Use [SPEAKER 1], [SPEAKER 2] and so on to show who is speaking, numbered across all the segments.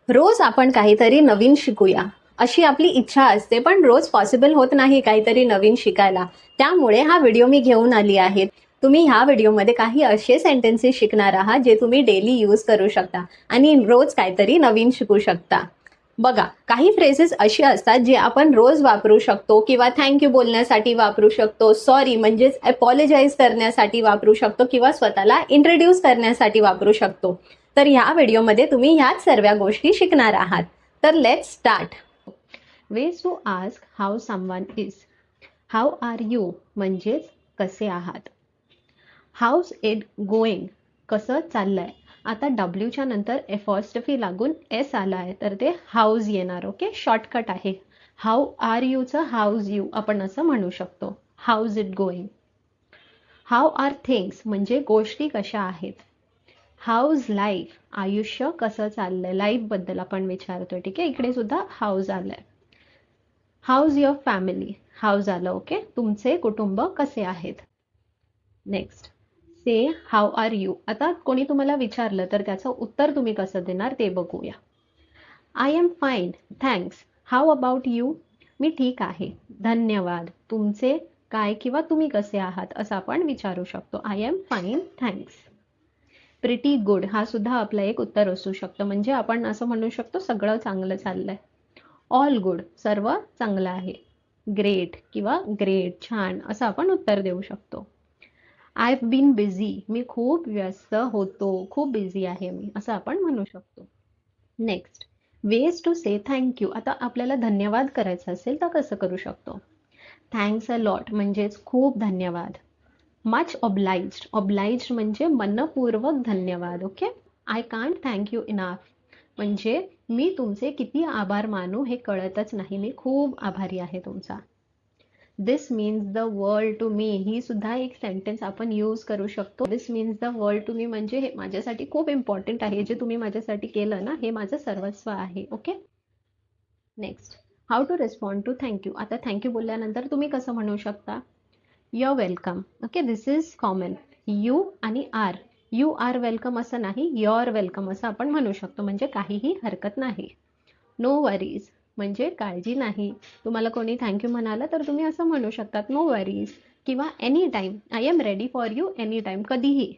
[SPEAKER 1] रोज आपण काहीतरी नवीन शिकूया अशी आपली इच्छा असते, पण रोज पॉसिबल होत नाही काहीतरी नवीन शिकायला. त्यामुळे हा व्हिडिओ मी घेऊन आली आहे. तुम्ही ह्या व्हिडिओमध्ये काही असे सेंटेन्सेस शिकणार आहात जे तुम्ही डेली यूज करू शकता आणि रोज काहीतरी नवीन शिकू शकता. बघा, काही फ्रेजेस अशी असतात जे आपण रोज वापरू शकतो किंवा थँक्यू बोलण्यासाठी वापरू शकतो, सॉरी म्हणजेच अपॉलोजाइज करण्यासाठी वापरू शकतो किंवा स्वतःला इंट्रोड्यूस करण्यासाठी वापरू शकतो. तर ह्या व्हिडिओमध्ये तुम्ही ह्याच सर्व गोष्टी शिकणार आहात. तर let's start. Ways to ask how someone is. How are you म्हणजेच कसे आहात. हाऊज इट गोईंग कसं चाललंय. आता डब्ल्यूच्या नंतर एफॉस्टफी लागून एस आला आहे तर ते हाऊज येणार. ओके, शॉर्टकट आहे. हाऊ आर यूचं हाऊज यू आपण असं म्हणू शकतो. House it going. How are things म्हणजे गोष्टी कशा आहेत. हाऊज लाईफ आयुष्य कसं चाललंय, लाईफ बद्दल आपण विचारतोय. ठीक आहे, इकडे सुद्धा हाऊज आलंय. हाऊज युअर फॅमिली हाऊज आलं. ओके, तुमचे कुटुंब कसे आहेत. Next, say how are you. आता कोणी तुम्हाला विचारलं तर त्याचं उत्तर तुम्ही कसं देणार ते बघूया. I am fine thanks. How about you. मी ठीक आहे धन्यवाद. तुमचे काय किंवा तुम्ही कसे आहात असं आपण विचारू शकतो. I am fine thanks. Pretty good हा सुद्धा आपलं एक उत्तर असू शकतं. म्हणजे आपण असं म्हणू शकतो सगळं चांगलं चाललंय. ऑल गुड सर्व चांगलं आहे. ग्रेट किंवा ग्रेट छान असं आपण उत्तर देऊ शकतो. आय बीन बिझी मी खूप व्यस्त होतो, खूप बिझी आहे मी असं आपण म्हणू शकतो. Next, ways to say thank you. आता आपल्याला धन्यवाद करायचं असेल तर कसं करू शकतो. थँक्स अ लॉट म्हणजेच खूप धन्यवाद. Much obliged. ऑब्लाइज्ड म्हणजे मनपूर्वक धन्यवाद. Okay, I can't thank you enough म्हणजे मी तुमचे किती आभार मानू हे कळतच नाही, मी खूप आभारी आहे तुमचा. This means the world to me ही सुद्धा एक सेंटेन्स आपण यूज करू शकतो. This means the world to me म्हणजे हे माझ्यासाठी खूप इम्पॉर्टंट आहे, जे तुम्ही माझ्यासाठी केलं ना हे माझं सर्वस्व आहे. Okay. Next, how to respond to thank you. आता थँक्यू बोलल्यानंतर तुम्ही कसं म्हणू शकता. You're welcome. Okay, this is common. You आणि आर. यू आर वेलकम असं नाही, युअर वेलकम असं आपण म्हणू शकतो. म्हणजे काहीही हरकत नाही. नो वरीज म्हणजे काळजी नाही. तुम्हाला कोणी थँक्यू म्हणाला तर तुम्ही असं म्हणू शकतात नो वरीज. किंवा any time. I am ready for you any time कधीही.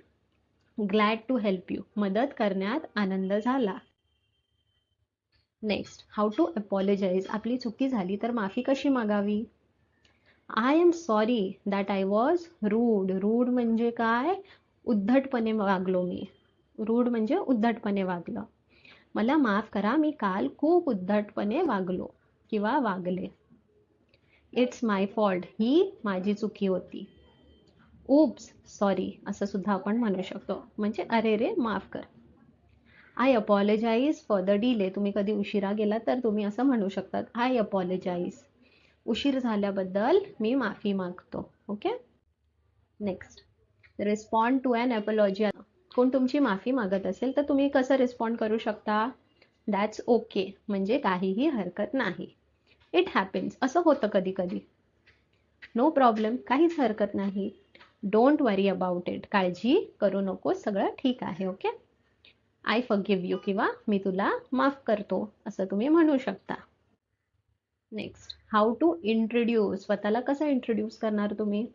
[SPEAKER 1] ग्लॅड टू हेल्प यू मदत करण्यात आनंद झाला. Next, how to apologize. आपली चुकी झाली तर माफी कशी मागावी. I am sorry that I was rude. Rude म्हणजे काय, उद्धटपणे वागलो मी. रूड म्हणजे उद्धटपणे वागलं. मला माफ करा मी काल खूप उद्धटपणे वागलो किंवा वागले. इट्स माय फॉल्ट ही माझी चुकी होती. उप्स सॉरी असं सुद्धा आपण म्हणू शकतो. म्हणजे अरे रे माफ कर. I apologise for the delay. तुम्ही कधी उशिरा गेला तर तुम्ही असं म्हणू शकतात आय अपॉलोजाइज. उशीर झाल्याबद्दल मी माफी मागतो. Okay. Next, respond to an apology. कोण तुमची माफी मागत असेल तर तुम्ही कसं रिस्पॉन्ड करू शकता. दॅट्स ओके म्हणजे काहीही हरकत नाही. इट हॅपन्स असं होतं कधी कधी. नो प्रॉब्लेम काहीच हरकत नाही. डोंट वरी अबाउट इट काळजी करू नको सगळं ठीक आहे. ओके. आय फॉरगिव्ह यू किंवा मी तुला माफ करतो असं तुम्ही म्हणू शकता. Next, how to introduce. स्वतःला कसं इंट्रोड्यूस करणार तुम्ही.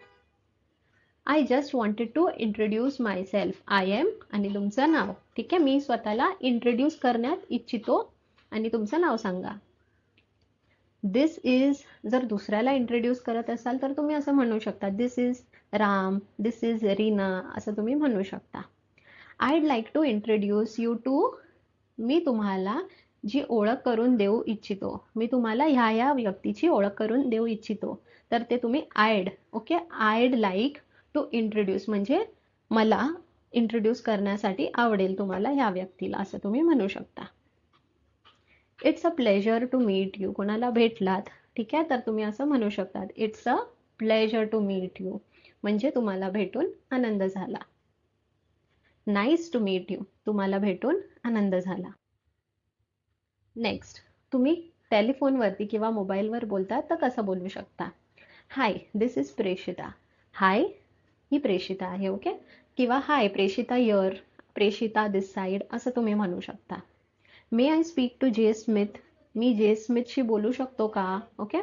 [SPEAKER 1] I just wanted to introduce myself. I am आणि तुमचं नाव. ठीक आहे, मी स्वतःला इंट्रोड्यूस करण्यात इच्छितो आणि तुमचं नाव सांगा. दिस इज जर दुसऱ्याला इंट्रोड्यूस करत असाल तर तुम्ही असं म्हणू शकता this is Ram, this is Reena असं तुम्ही म्हणू शकता. I'd like to introduce you to. मी तुम्हाला जी ओळख करून देऊ इच्छितो. मी तुम्हाला ह्या व्यक्तीची ओळख करून देऊ इच्छितो तर ते तुम्ही I'd. Okay, I'd like to introduce म्हणजे मला इंट्रोड्यूस करण्यासाठी आवडेल तुम्हाला ह्या व्यक्तीला असं तुम्ही म्हणू शकता. It's a pleasure to meet you. कोणाला भेटलात ठीक आहे तर तुम्ही असं म्हणू शकतात it's a pleasure to meet you म्हणजे तुम्हाला भेटून आनंद झाला. नाईस टू मीट यू तुम्हाला भेटून आनंद झाला. नेक्स्ट, तुम्ही टेलिफोनवरती किंवा मोबाईलवर बोलता तर कसं बोलू शकता. Hi this is प्रेषिता. हाय ही प्रेषिता आहे. ओके, किंवा हाय प्रेषिता यर, प्रेषिता दिस साईड असं तुम्ही म्हणू शकता. May I speak to J Smith. मी जे स्मिथशी बोलू शकतो का? ओके.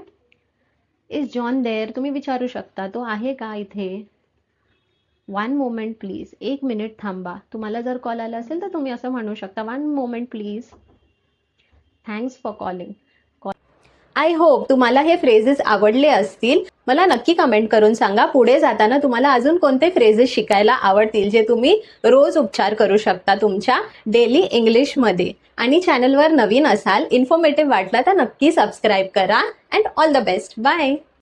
[SPEAKER 1] Is John there. तुम्ही विचारू शकता तो आहे का इथे. 1 मोमेंट प्लीज. 1 मिनिट थांबा. तुम्हाला जर कॉल आला असेल तर तुम्ही असं म्हणू शकता 1 moment please. Thanks for calling. I hope तुम्हाला हे फ्रेजेस आवडले असतील. मला नक्की कमेंट करून सांगा पुढे जाताना तुम्हाला अजून कोणते फ्रेजेस शिकायला आवडतील जे तुम्ही रोज उच्चार करू शकता तुमच्या डेली इंग्लिशमध्ये. आणि चॅनलवर नवीन असाल, इन्फॉर्मेटिव्ह वाटला तर नक्की सबस्क्राईब करा. And all the best. Bye.